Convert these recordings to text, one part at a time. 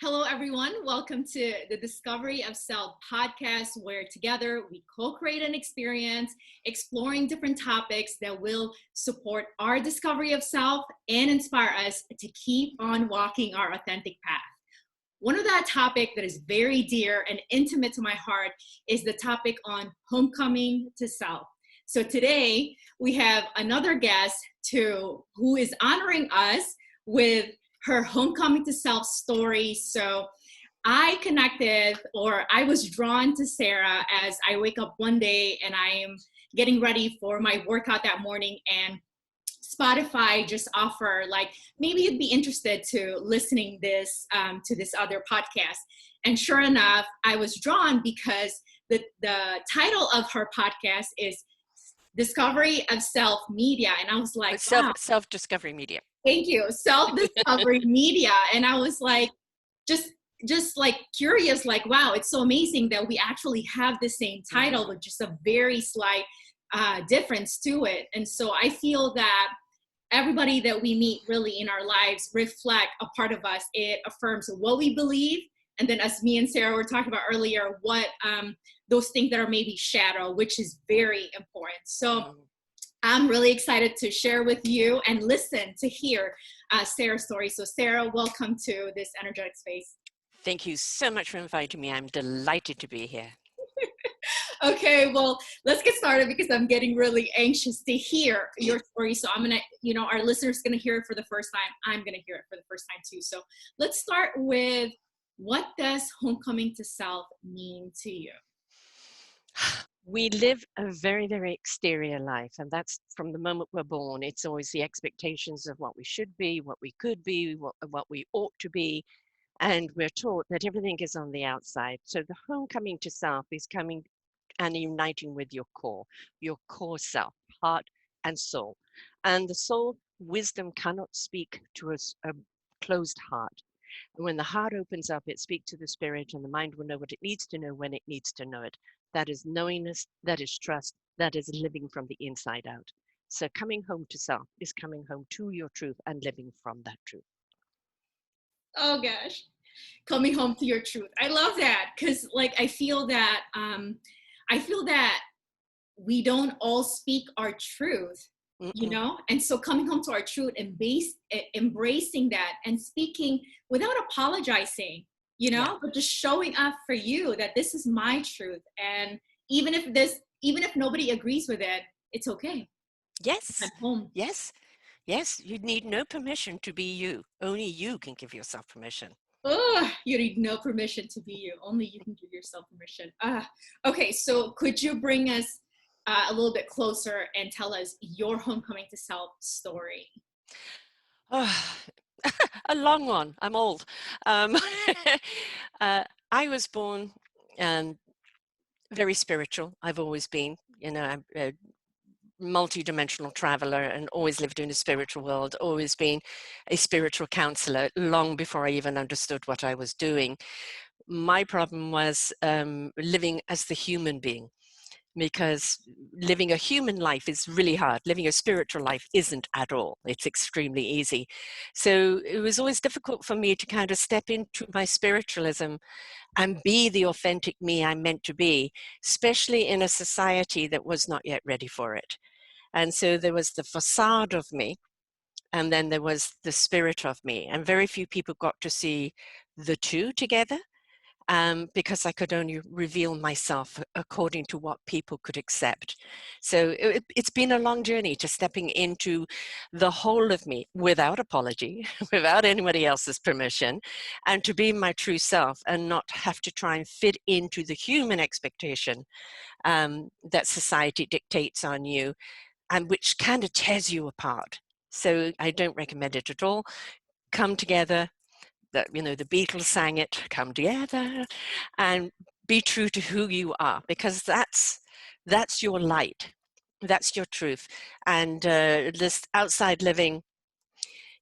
Hello, everyone. Welcome to the Discovery of Self podcast, where together we co-create an experience, exploring different topics that will support our discovery of self and inspire us to keep on walking our authentic path. One of that topic that is very dear and intimate to my heart is the topic on homecoming to self. So today we have another guest who is honoring us with her homecoming to self story. So I was drawn to Sara as I wake up one day and I am getting ready for my workout that morning, and Spotify just offer like, maybe you'd be interested to listening this to this other podcast. And sure enough, I was drawn because the title of her podcast is Discovery of Self Media. And I was like, wow. Self-discovery media. Thank you. Self-discovery media. And I was like, just like curious, like, wow, it's so amazing that we actually have the same title with just a very slight difference to it. And so I feel that everybody that we meet really in our lives reflect a part of us. It affirms what we believe. And then, as me and Sara were talking about earlier, what those things that are maybe shadow, which is very important. So I'm really excited to share with you and listen to hear Sara's story. So Sara, welcome to this energetic space. Thank you so much for inviting me. I'm delighted to be here. Okay, well, let's get started because I'm getting really anxious to hear your story. So I'm going to, our listeners going to hear it for the first time. I'm going to hear it for the first time too. So let's start with, what does homecoming to self mean to you? We live a very, very exterior life, and that's from the moment we're born. It's always the expectations of what we should be, what we could be, what we ought to be. And we're taught that everything is on the outside. So the homecoming to self is coming and uniting with your core self, heart and soul. And the soul wisdom cannot speak to a closed heart. And when the heart opens up, it speaks to the spirit, and the mind will know what it needs to know when it needs to know it. That is knowingness, that is trust, that is living from the inside out. So coming home to self is coming home to your truth and living from that truth. Oh gosh, coming home to your truth. I love that, because I feel that we don't all speak our truth, and so coming home to our truth and embracing that and speaking without apologizing, but just showing up for you that this is my truth. And even if nobody agrees with it, it's okay. Yes. I'm home. Yes, you need no permission to be you. Only you can give yourself permission. Oh, you need no permission to be you. Only you can give yourself permission. Okay, so could you bring us a little bit closer and tell us your homecoming to self story? A long one. I'm old. I was born very spiritual. I've always been. I'm a multi-dimensional traveler and always lived in a spiritual world, always been a spiritual counselor long before I even understood what I was doing. My problem was living as the human being, because living a human life is really hard. Living a spiritual life isn't at all. It's extremely easy. So it was always difficult for me to kind of step into my spiritualism and be the authentic me I'm meant to be, especially in a society that was not yet ready for it. And so there was the facade of me, and then there was the spirit of me. And very few people got to see the two together, because I could only reveal myself according to what people could accept. So it's been a long journey to stepping into the whole of me without apology, without anybody else's permission, and to be my true self and not have to try and fit into the human expectation that society dictates on you, and which kind of tears you apart. So I don't recommend it at all. Come together. The Beatles sang it, come together and be true to who you are, because that's your light, that's your truth. And this outside living,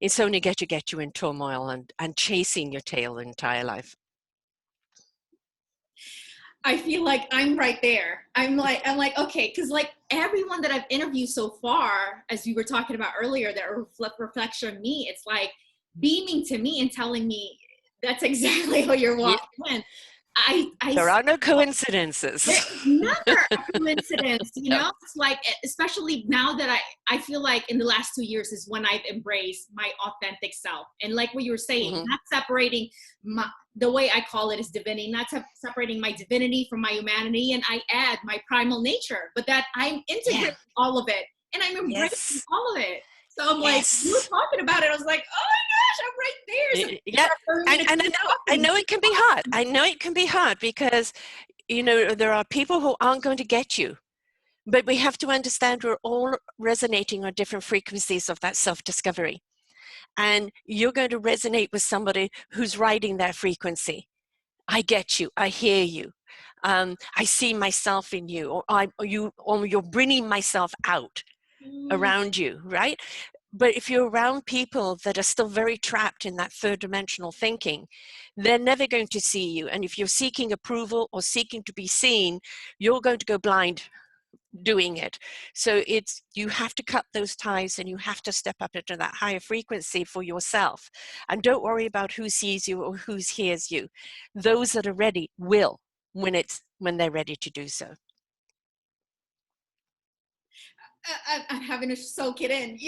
it's only get you in turmoil and chasing your tail the entire life. I feel like I'm right there. I'm like, okay, because everyone that I've interviewed so far, as we were talking about earlier, that reflection of me, it's like beaming to me and telling me That's exactly how you're Yeah, walking in. I there are no coincidences. There's never a coincidence, you No. know? It's like, especially now that I feel like in the last 2 years is when I've embraced my authentic self. And like what you were saying, Mhm. not separating the way I call it is divinity, not separating my divinity from my humanity. And I add my primal nature, but that I'm Yeah. integrating all of it and I'm embracing Yes. all of it. So I'm like, you were Yes. talking about it. I was like, oh my gosh, I'm right there. So Yeah. for me, And it's I talking. know it can be hard. I know it can be hard because, there are people who aren't going to get you. But we have to understand we're all resonating on different frequencies of that self-discovery. And you're going to resonate with somebody who's riding that frequency. I get you. I hear you. I see myself in you, or you're bringing myself out Mm. around you, right? But if you're around people that are still very trapped in that third dimensional thinking, they're never going to see you. And if you're seeking approval or seeking to be seen, you're going to go blind doing it. So you have to cut those ties and you have to step up into that higher frequency for yourself. And don't worry about who sees you or who hears you. Those that are ready will when they're ready to do so. I'm having to soak it in,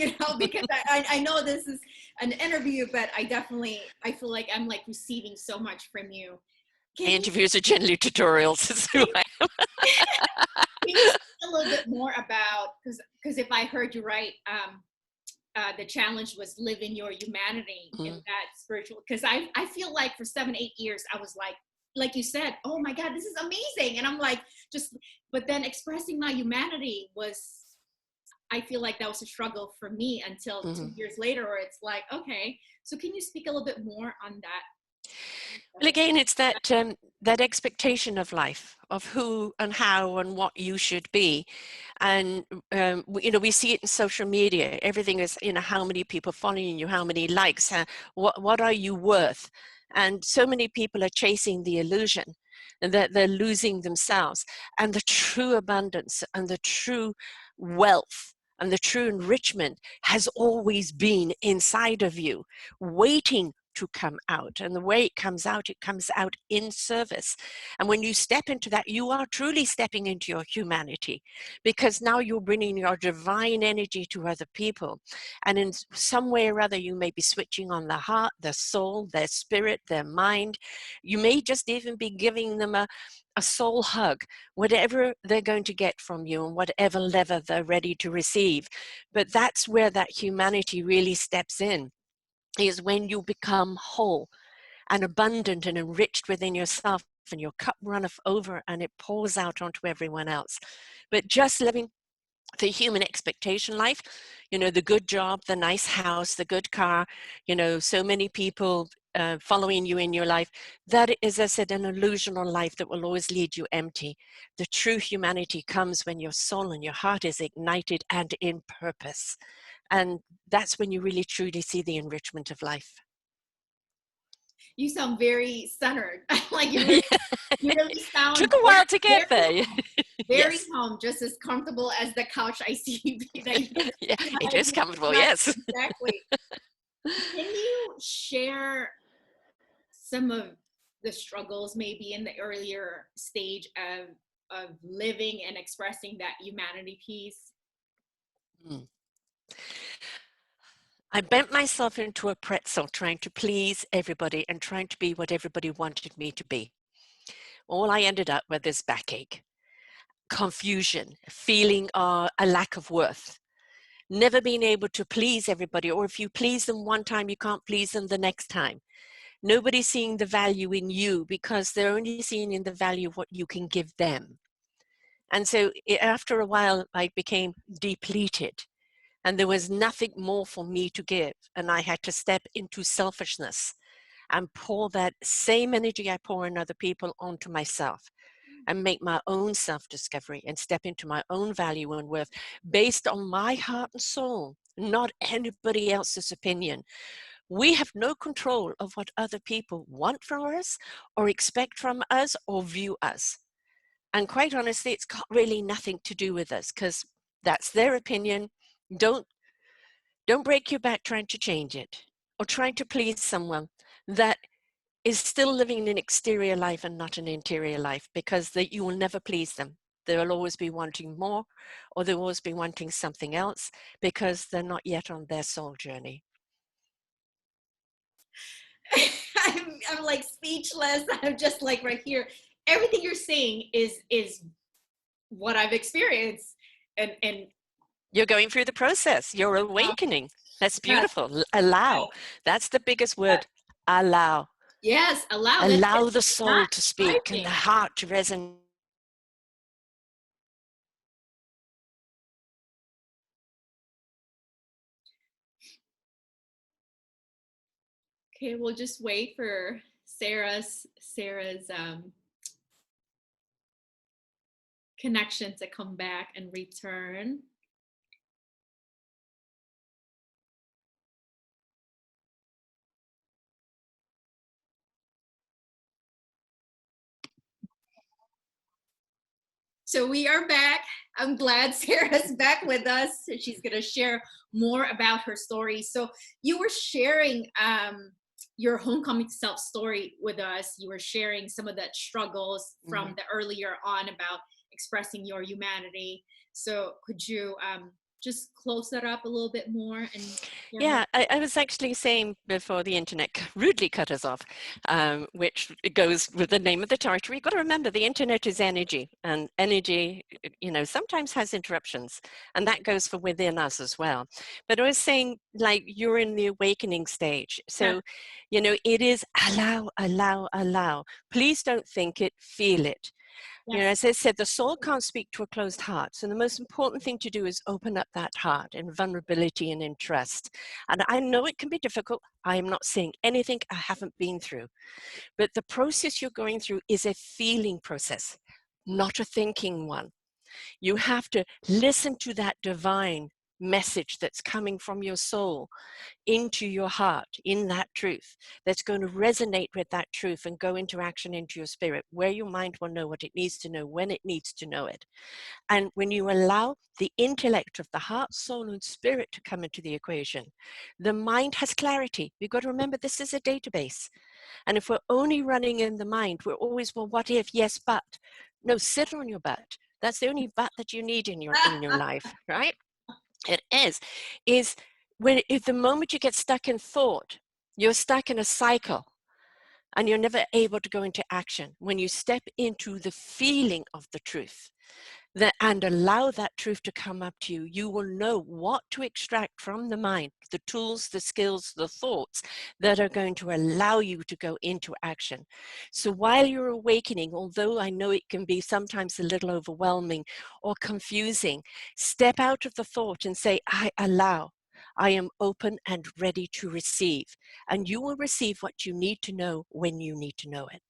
because I know this is an interview, but I feel like I'm like receiving so much from you. My Can you, interviews are generally tutorials. Is who can, I can you speak a little bit more about, because if I heard you right, the challenge was living your humanity in am. that spiritual, because I feel like for 7-8 years, I was like you said, oh my God, this is amazing. And I'm like, but then expressing my humanity I feel like that was a struggle for me until Mm-hmm. 2 years later, where it's like, okay, so can you speak a little bit more on that? Well, again, it's that expectation of life, of who and how and what you should be, and we see it in social media. Everything is, how many people following you, how many likes, what are you worth, and so many people are chasing the illusion, and that they're losing themselves, and the true abundance and the true wealth. And the true enrichment has always been inside of you, waiting to come out. And the way it comes out in service. And when you step into that, you are truly stepping into your humanity, because now you're bringing your divine energy to other people. And in some way or other, you may be switching on the heart, their soul, their spirit, their mind. You may just even be giving them a soul hug, whatever they're going to get from you and whatever level they're ready to receive. But that's where that humanity really steps in, is when you become whole and abundant and enriched within yourself, and your cup runneth over and it pours out onto everyone else. But just living the human expectation life, the good job, the nice house, the good car, so many people following you in your life, that is, as I said, an illusional life that will always lead you empty. The true humanity comes when your soul and your heart is ignited and in purpose. And that's when you really truly see the enrichment of life. You sound very centered. Like you really sound Took a while to get very there. home, very Yes. home, just as comfortable as the couch I see you. Yeah, it As is you comfortable, described. yes. Exactly. Can you share some of the struggles maybe in the earlier stage of living and expressing that humanity piece? Mm. I bent myself into a pretzel trying to please everybody and trying to be what everybody wanted me to be. All I ended up with is backache, confusion, feeling a lack of worth, never being able to please everybody, or if you please them one time, you can't please them the next time. Nobody's seeing the value in you because they're only seeing in the value of what you can give them. And so after a while, I became depleted and there was nothing more for me to give. And I had to step into selfishness and pour that same energy I pour in other people onto myself and make my own self-discovery and step into my own value and worth based on my heart and soul, not anybody else's opinion. We have no control of what other people want from us or expect from us or view us. And quite honestly, it's got really nothing to do with us because that's their opinion. Don't don't break your back trying to change it or trying to please someone that is still living an exterior life and not an interior life, because you will never please them. They'll always be wanting more, or they'll always be wanting something else, because they're not yet on their soul journey. I'm like speechless. I'm just like right here. Everything you're saying is what I've experienced, and You're going through the process. You're awakening. That's beautiful. Allow. That's the biggest word. Allow. Yes, allow. That's it. Allow the soul Not to speak and the heart to resonate. Okay, we'll just wait for Sarah's connection to come back and return. So we are back. I'm glad Sarah's back with us. She's going to share more about her story. So you were sharing your homecoming self story with us. You were sharing some of the struggles from the earlier on about expressing your humanity. So could you just close that up a little bit more? And yeah, I was actually saying before the internet rudely cut us off, which goes with the name of the territory. You've got to remember the internet is energy, and energy, sometimes has interruptions, and that goes for within us as well. But I was saying, like, you're in the awakening stage. So, it is allow, allow, allow. Please don't think it, feel it. As I said, the soul can't speak to a closed heart. So the most important thing to do is open up that heart in vulnerability and in trust. And I know it can be difficult. I am not saying anything I haven't been through. But the process you're going through is a feeling process, not a thinking one. You have to listen to that divine message that's coming from your soul into your heart, in that truth, that's going to resonate with that truth and go into action into your spirit, where your mind will know what it needs to know, when it needs to know it. And when you allow the intellect of the heart, soul, and spirit to come into the equation, the mind has clarity. We've got to remember this is a database. And if we're only running in the mind, we're always, well, what if, yes, but. No, sit on your butt. That's the only but that you need in your life, right? It is when, if the moment you get stuck in thought, you're stuck in a cycle and you're never able to go into action. When you step into the feeling of the truth and allow that truth to come up to you, you will know what to extract from the mind, the tools, the skills, the thoughts that are going to allow you to go into action. So while you're awakening, although I know it can be sometimes a little overwhelming or confusing, step out of the thought and say, I allow. I am open and ready to receive. And you will receive what you need to know when you need to know it.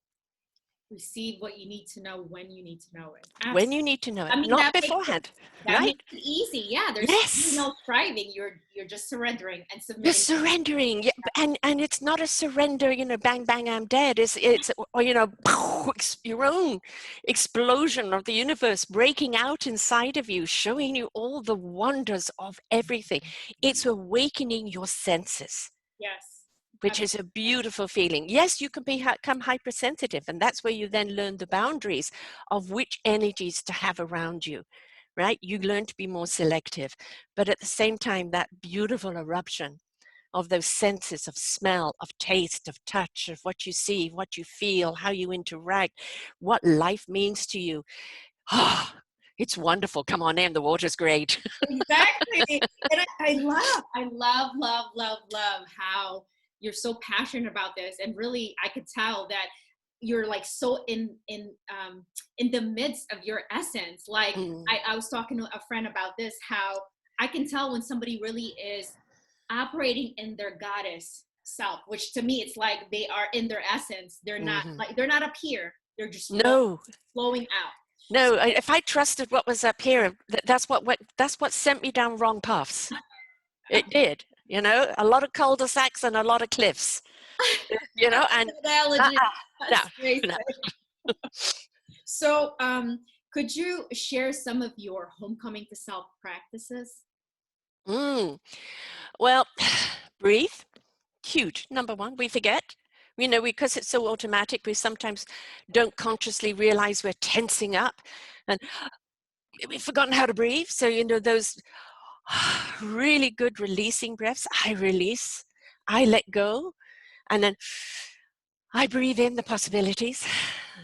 Receive what you need to know when you need to know it. Absolutely. When you need to know it, not beforehand. That right? makes it easy. Yeah, there's no striving. You're just surrendering and submitting. You're surrendering, and it's not a surrender. Bang bang, I'm dead. It's or your own explosion of the universe breaking out inside of you, showing you all the wonders of everything. It's awakening your senses. Yes. Which is a beautiful feeling. Yes, you can become hypersensitive, and that's where you then learn the boundaries of which energies to have around you, right? You learn to be more selective, but at the same time, that beautiful eruption of those senses of smell, of taste, of touch, of what you see, what you feel, how you interact, what life means to you. Oh, it's wonderful. Come on in, the water's great. Exactly. And I love how you're so passionate about this, and really I could tell that you're like so in the midst of your essence. Like I was talking to a friend about this, how I can tell when somebody really is operating in their goddess self, which to me it's like they are in their essence. They're not like, they're not up here, they're just flowing out. No, if I trusted what was up here, that's what sent me down wrong paths. It did, a lot of cul-de-sacs and a lot of cliffs, and no. So, could you share some of your homecoming to self practices? Well, breathe. Huge. Number one, we forget. You know, because it's so automatic, we sometimes don't consciously realize we're tensing up and we've forgotten how to breathe. So, you know, those really good releasing breaths. I release, I let go, and then I breathe in the possibilities,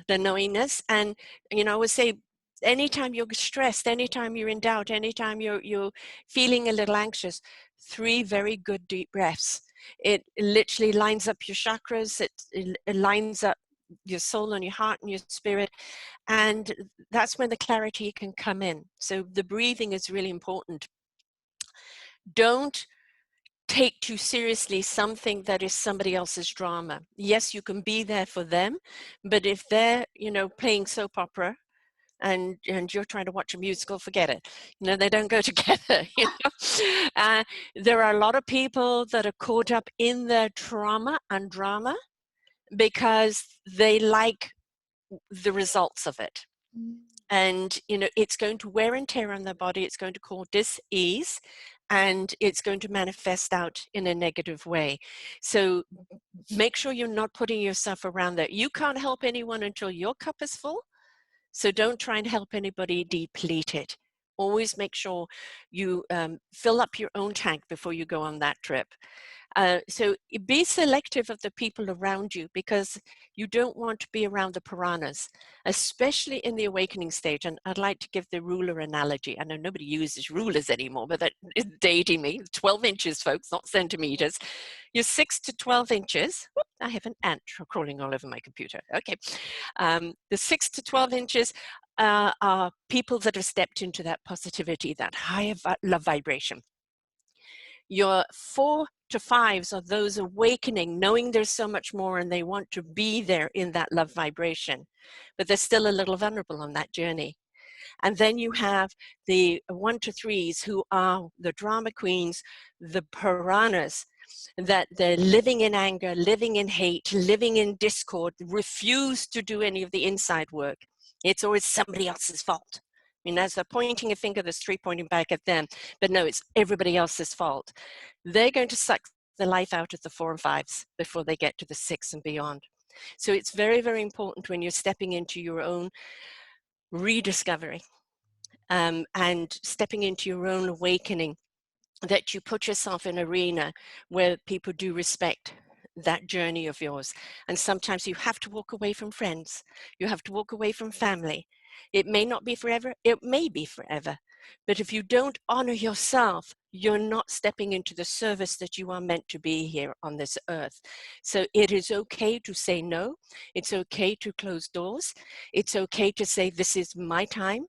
the knowingness. And, you know, I would say, anytime you're stressed, anytime you're in doubt, anytime you're feeling a little anxious, 3 very good deep breaths. It literally lines up your chakras. It lines up your soul and your heart and your spirit. And that's when the clarity can come in. So the breathing is really important. Don't take too seriously something that is somebody else's drama. Yes, you can be there for them, but if they're, you know, playing soap opera and you're trying to watch a musical, forget it. You know, they don't go together. You know? There are a lot of people that are caught up in their trauma and drama because they like the results of it. And, you know, it's going to wear and tear on their body. It's going to cause dis-ease, and it's going to manifest out in a negative way. So make sure you're not putting yourself around that. You can't help anyone until your cup is full. So don't try and help anybody deplete it. Always make sure you fill up your own tank before you go on that trip. So be selective of the people around you, because you don't want to be around the piranhas, especially in the awakening stage. And I'd like to give the ruler analogy. I know nobody uses rulers anymore, but that is dating me. 12 inches, folks, not centimeters. You're 6 to 12 inches. Whoop, I have an ant crawling all over my computer. Okay. The 6 to 12 inches are people that have stepped into that positivity, that higher love vibration. Your 4 to 5s are those awakening, knowing there's so much more, and they want to be there in that love vibration, but they're still a little vulnerable on that journey. And then you have the 1 to 3s, who are the drama queens, the piranhas, that they're living in anger, living in hate, living in discord, refuse to do any of the inside work. It's always somebody else's fault. I mean, as they're pointing a finger, there's 3 pointing back at them, but no, it's everybody else's fault. They're going to suck the life out of the 4 and 5s before they get to the 6 and beyond. So it's very, very important when you're stepping into your own rediscovery and stepping into your own awakening, that you put yourself in an arena where people do respect that journey of yours. And sometimes you have to walk away from friends. You have to walk away from family. It may not be forever. It may be forever. But if you don't honor yourself, you're not stepping into the service that you are meant to be here on this earth. So it is okay to say no. It's okay to close doors. It's okay to say, this is my time,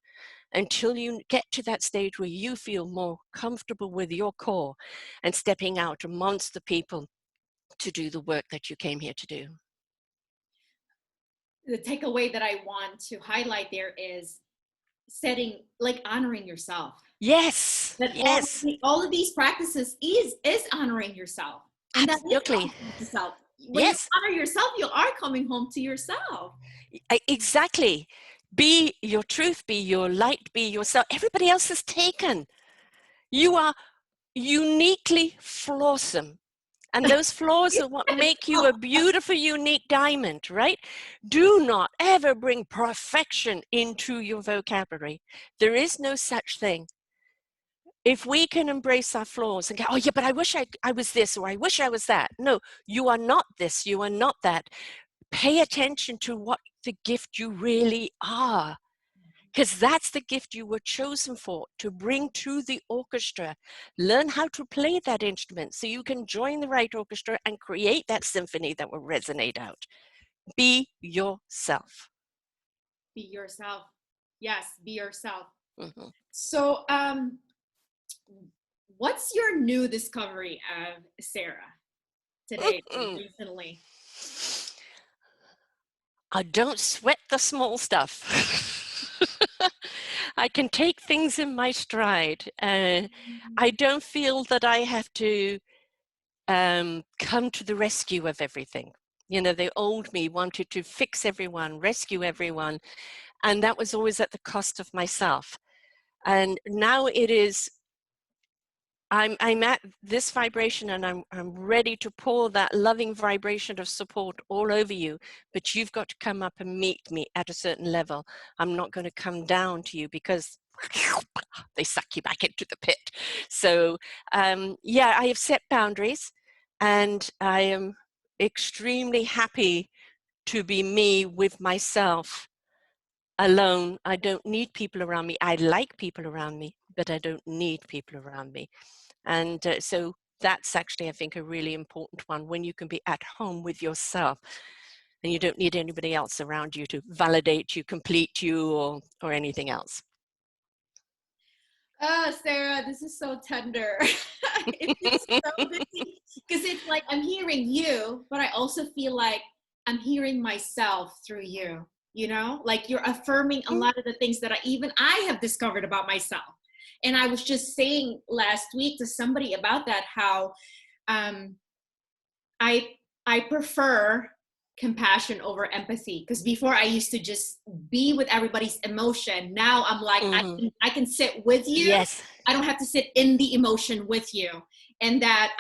until you get to that stage where you feel more comfortable with your core and stepping out amongst the people to do the work that you came here to do. The takeaway that I want to highlight there is setting, like honoring yourself. Yes. That yes. all of these practices is honoring yourself. And absolutely. That is yourself. When yes. you honor yourself, you are coming home to yourself. Exactly. Be your truth, be your light, be yourself. Everybody else is taken. You are uniquely flawsome. And those flaws are what make you a beautiful, unique diamond, right? Do not ever bring perfection into your vocabulary. There is no such thing. If we can embrace our flaws and go, oh yeah, but I wish I was this, or I wish I was that. No, you are not this, you are not that. Pay attention to what the gift you really are, because that's the gift you were chosen for, to bring to the orchestra. Learn how to play that instrument so you can join the right orchestra and create that symphony that will resonate out. Be yourself. Be yourself. Yes, be yourself. Mm-hmm. So what's your new discovery of Sara today, recently? I don't sweat the small stuff. I can take things in my stride. I don't feel that I have to come to the rescue of everything. You know, the old me wanted to fix everyone, rescue everyone, and that was always at the cost of myself. And now it is I'm at this vibration, and I'm ready to pour that loving vibration of support all over you, but you've got to come up and meet me at a certain level. I'm not going to come down to you because they suck you back into the pit. So yeah, I have set boundaries, and I am extremely happy to be me with myself alone. I don't need people around me. I like people around me, but I don't need people around me. And so that's actually, I think, a really important one, when you can be at home with yourself and you don't need anybody else around you to validate you, complete you, or anything else. Oh, Sarah, this is so tender. It's so busy because it's like I'm hearing you, but I also feel like I'm hearing myself through you. You know, like you're affirming a lot of the things that I have discovered about myself. And I was just saying last week to somebody about that, how um, I prefer compassion over empathy, because before I used to just be with everybody's emotion. Now I'm like, Mm-hmm. I can sit with you. Yes. I don't have to sit in the emotion with you. And that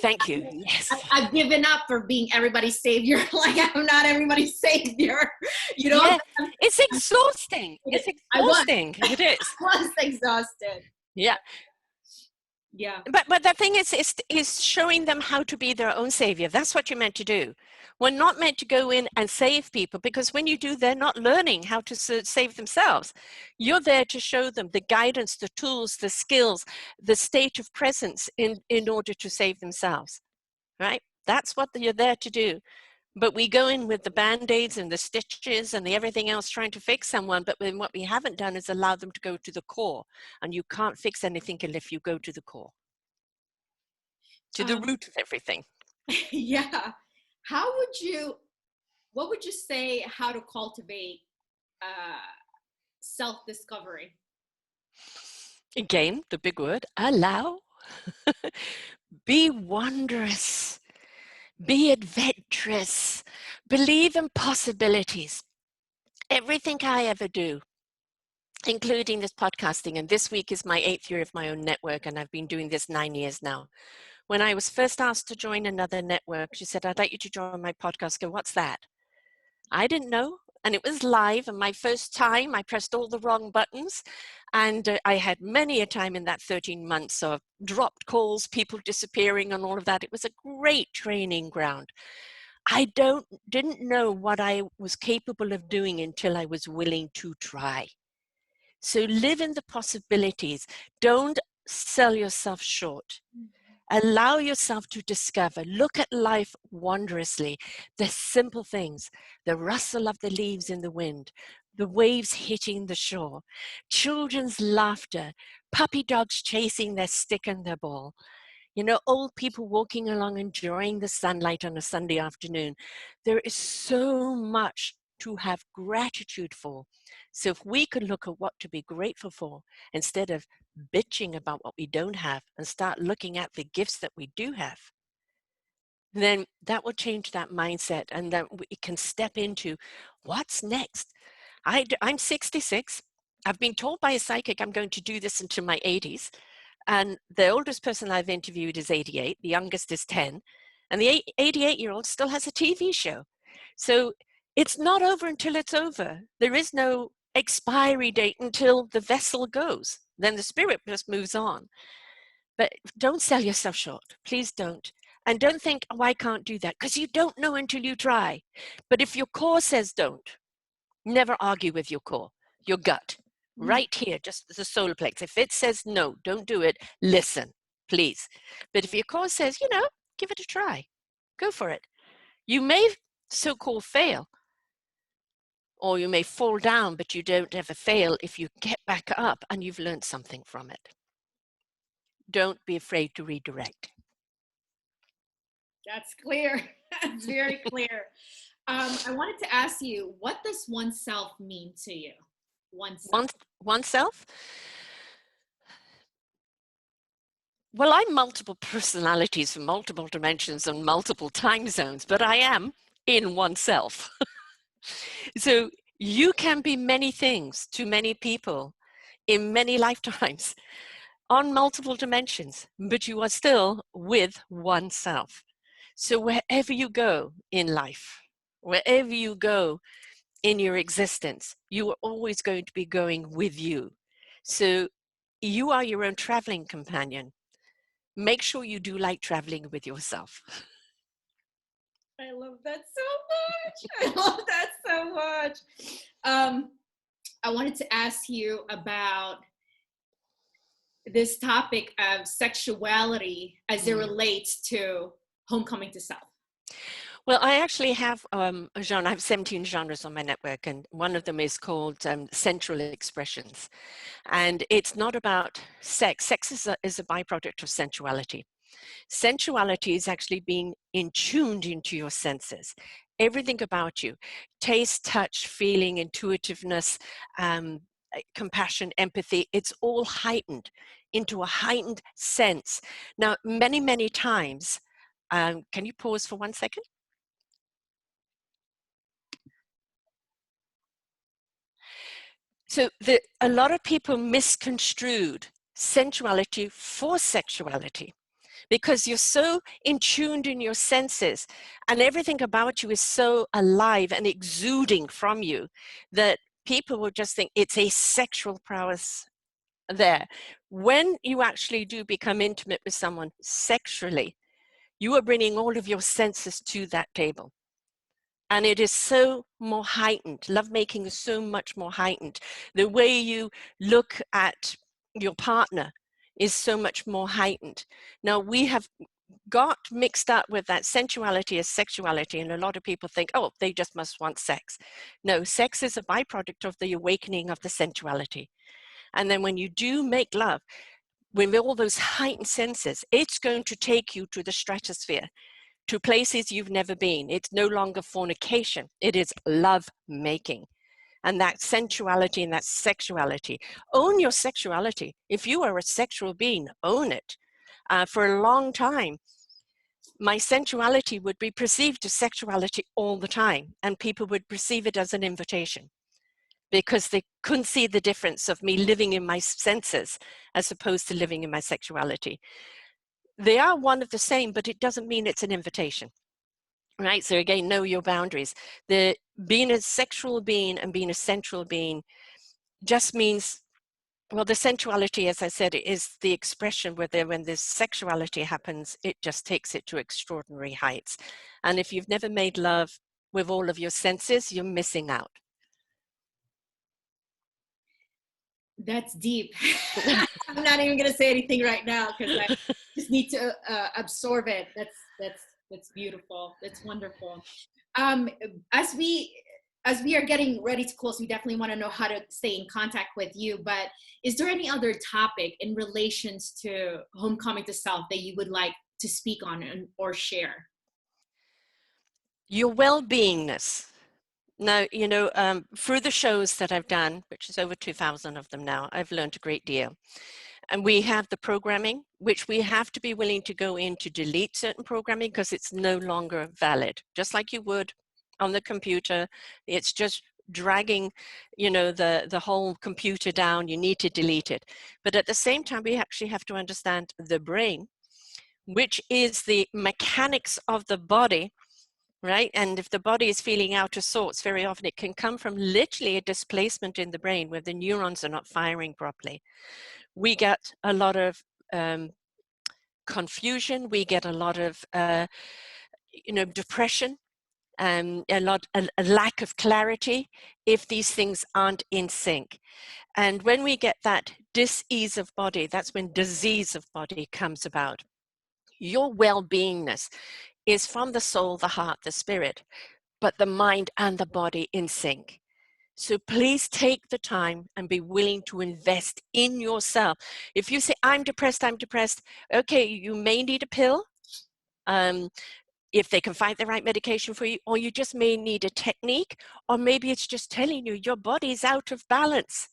Thank you. Yes. I've given up for being everybody's savior. Like I'm not everybody's savior. You know, Yeah. It's exhausting. It's I was exhausting. It is. was exhausted. Yeah. Yeah. But the thing is showing them how to be their own savior. That's what you're meant to do. We're not meant to go in and save people, because when you do, they're not learning how to save themselves. You're there to show them the guidance, the tools, the skills, the state of presence in order to save themselves, right? That's what you're there to do. But we go in with the band-aids and the stitches and the everything else trying to fix someone, but then what we haven't done is allow them to go to the core. And you can't fix anything unless you go to the core, to the root of everything. Yeah. What would you say how to cultivate self-discovery? Again, the big word, allow. Be wondrous. Be adventurous. Believe in possibilities. Everything I ever do, including this podcasting, and this week is my 8th year of my own network, and I've been doing this 9 years now. When I was first asked to join another network, she said, I'd like you to join my podcast. I go, what's that? I didn't know. And it was live. And my first time, I pressed all the wrong buttons. And I had many a time in that 13 months of dropped calls, people disappearing and all of that. It was a great training ground. I didn't know what I was capable of doing until I was willing to try. So live in the possibilities. Don't sell yourself short. Allow yourself to discover. Look at life wondrously. The simple things, the rustle of the leaves in the wind, the waves hitting the shore, children's laughter, puppy dogs chasing their stick and their ball. You know, old people walking along enjoying the sunlight on a Sunday afternoon. There is so much to have gratitude for. So if we could look at what to be grateful for instead of bitching about what we don't have and start looking at the gifts that we do have, then that will change that mindset, and then we can step into what's next. I'm 66. I've been told by a psychic I'm going to do this until my 80s. And the oldest person I've interviewed is 88, the youngest is 10, and the 88-year-old still has a TV show. So it's not over until it's over. There is no expiry date until the vessel goes. Then the spirit just moves on. But don't sell yourself short. Please don't. And don't think, oh, I can't do that, because you don't know until you try. But if your core says don't, never argue with your core, your gut. Right here, just the solar plex. If it says no, don't do it, listen, please. But if your core says, you know, give it a try, go for it. You may so-called fail, or you may fall down, but you don't ever fail if you get back up and you've learned something from it. Don't be afraid to redirect. That's clear. That's very clear. I wanted to ask you, what does oneself mean to you? Oneself? Well, I'm multiple personalities from multiple dimensions and multiple time zones, but I am in oneself. So you can be many things to many people in many lifetimes. on multiple dimensions, but you are still with oneself. So wherever you go in life, wherever you go in your existence, you are always going to be going with you. So you are your own traveling companion. Make sure you do like traveling with yourself. I love that so much. I love that so much. I wanted to ask you about this topic of sexuality as it relates to homecoming to self. Well, I actually have a genre. I have 17 genres on my network, and one of them is called sensual expressions. And it's not about sex. Sex is a byproduct of sensuality. Sensuality is actually being tuned into your senses. Everything about you, taste, touch, feeling, intuitiveness, compassion, empathy, it's all heightened into a heightened sense. Now, many, many times, can you pause for 1 second? So a lot of people misconstrued sensuality for sexuality because you're so in tuned in your senses and everything about you is so alive and exuding from you that people will just think it's a sexual prowess there. When you actually do become intimate with someone sexually, you are bringing all of your senses to that table. And it is so more heightened. Lovemaking is so much more heightened. The way you look at your partner is so much more heightened. Now, we have got mixed up with that sensuality as sexuality, and a lot of people think, oh, they just must want sex. No, sex is a byproduct of the awakening of the sensuality. And then when you do make love, with all those heightened senses, it's going to take you to the stratosphere, to places you've never been. It's no longer fornication, it is love making. And that sensuality and that sexuality. Own your sexuality. If you are a sexual being, own it. For a long time, my sensuality would be perceived as sexuality all the time, and people would perceive it as an invitation because they couldn't see the difference of me living in my senses as opposed to living in my sexuality. They are one of the same, but it doesn't mean it's an invitation. Right, so again, know your boundaries. Being a sexual being and being a sensual being just means, well, the sensuality, as I said, is the expression where when this sexuality happens, it just takes it to extraordinary heights. And if you've never made love with all of your senses, you're missing out. That's deep. I'm not even gonna say anything right now because I just need to absorb it. That's beautiful. That's wonderful. Um, as we are getting ready to close, we definitely want to know how to stay in contact with you. But is there any other topic in relations to homecoming to self that you would like to speak on or share? Your well-beingness. Now, you know, through the shows that I've done, which is over 2,000 of them now, I've learned a great deal. And we have the programming, which we have to be willing to go in to delete certain programming because it's no longer valid, just like you would on the computer. It's just dragging, you know, the whole computer down. You need to delete it. But at the same time, we actually have to understand the brain, which is the mechanics of the body, right? And if the body is feeling out of sorts, very often it can come from literally a displacement in the brain where the neurons are not firing properly. We get a lot of confusion. We get a lot of, you know, depression, a lack of clarity if these things aren't in sync. And when we get that dis-ease of body, that's when disease of body comes about. Your well-beingness is from the soul, the heart, the spirit, but the mind and the body in sync. So please take the time and be willing to invest in yourself. If you say, I'm depressed, okay, you may need a pill, if they can find the right medication for you, or you just may need a technique, or maybe it's just telling you your body's out of balance.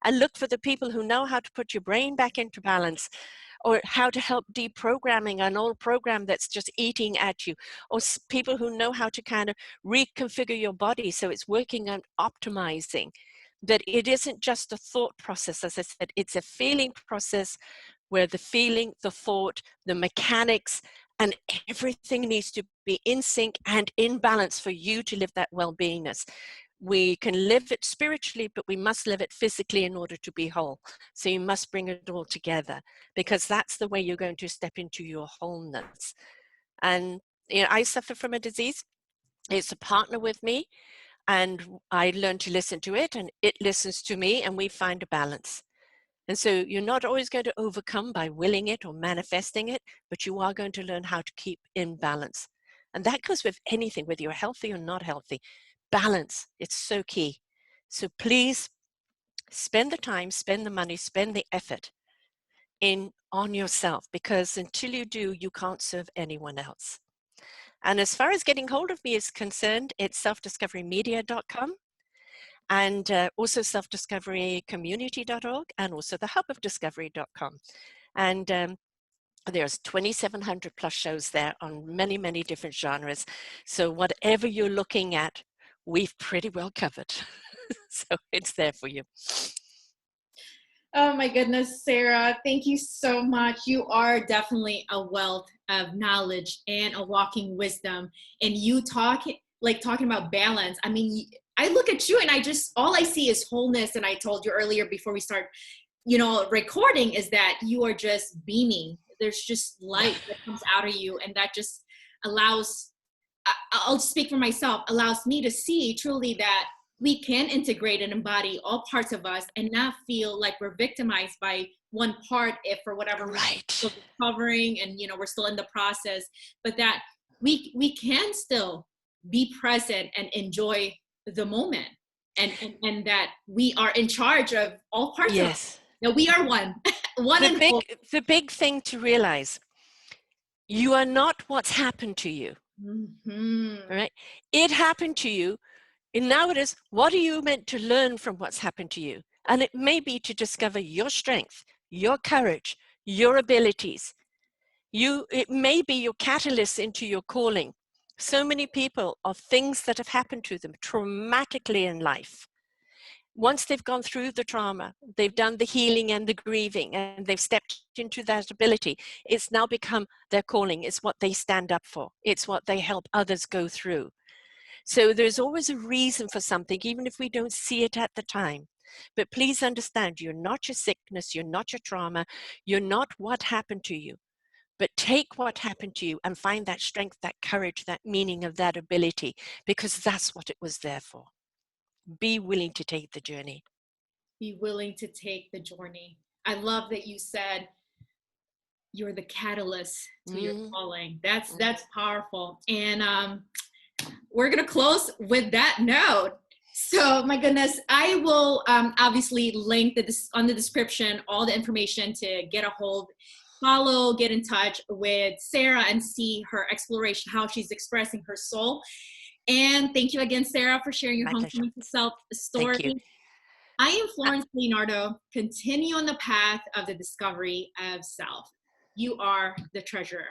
And look for the people who know how to put your brain back into balance, or how to help deprogramming an old program that's just eating at you, or people who know how to kind of reconfigure your body so it's working and optimizing. that it isn't just a thought process. As I said, it's a feeling process where the feeling, the thought, the mechanics, and everything needs to be in sync and in balance for you to live that well-beingness. We can live it spiritually, but we must live it physically in order to be whole. So you must bring it all together, because that's the way you're going to step into your wholeness. And I suffer from a disease. It's a partner with me, and I learn to listen to it, and it listens to me, and we find a balance. And so you're not always going to overcome by willing it or manifesting it, but you are going to learn how to keep in balance. And that goes with anything, whether you're healthy or not healthy. Balance, it's so key. So please spend the time, spend the money, spend the effort on yourself, because until you do, you can't serve anyone else. And as far as getting hold of me is concerned, it's selfdiscoverymedia.com. And also selfdiscoverycommunity.org, and also the hubofdiscovery.com. And there's 2,700 plus shows there on many, many different genres. So whatever you're looking at, we've pretty well covered. So it's there for you. Oh my goodness, Sara, thank you so much. You are definitely a wealth of knowledge and a walking wisdom. And you talking about balance. I mean, I look at you and all I see is wholeness. And I told you earlier before we start, recording, is that you are just beaming. There's just light that comes out of you. And that just allows, I'll speak for myself, allows me to see truly that we can integrate and embody all parts of us and not feel like we're victimized by one part if for whatever reason we're still recovering and we're still in the process, but that we can still be present and enjoy the moment, and that we are in charge of all parts of us. Now we are one. The big thing to realize, you are not what's happened to you. Mm-hmm. Right? It happened to you. And now it is, what are you meant to learn from what's happened to you? And it may be to discover your strength, your courage, your abilities. It may be your catalyst into your calling. So many people are things that have happened to them traumatically in life. Once they've gone through the trauma, they've done the healing and the grieving, and they've stepped into that ability, it's now become their calling. It's what they stand up for. It's what they help others go through. So there's always a reason for something, even if we don't see it at the time. But please understand, you're not your sickness, you're not your trauma, you're not what happened to you. But take what happened to you and find that strength, that courage, that meaning of that ability, because that's what it was there for. Be willing to take the journey. Be willing to take the journey. I love that you said you're the catalyst to your calling. That's powerful. And we're going to close with that note. So my goodness, I will obviously link on the description, all the information to get a hold, follow, get in touch with Sara and see her exploration, how she's expressing her soul. And thank you again, Sara, for sharing your homecoming to self story. Thank you. I am Florence Leonardo. Continue on the path of the discovery of self. You are the treasurer.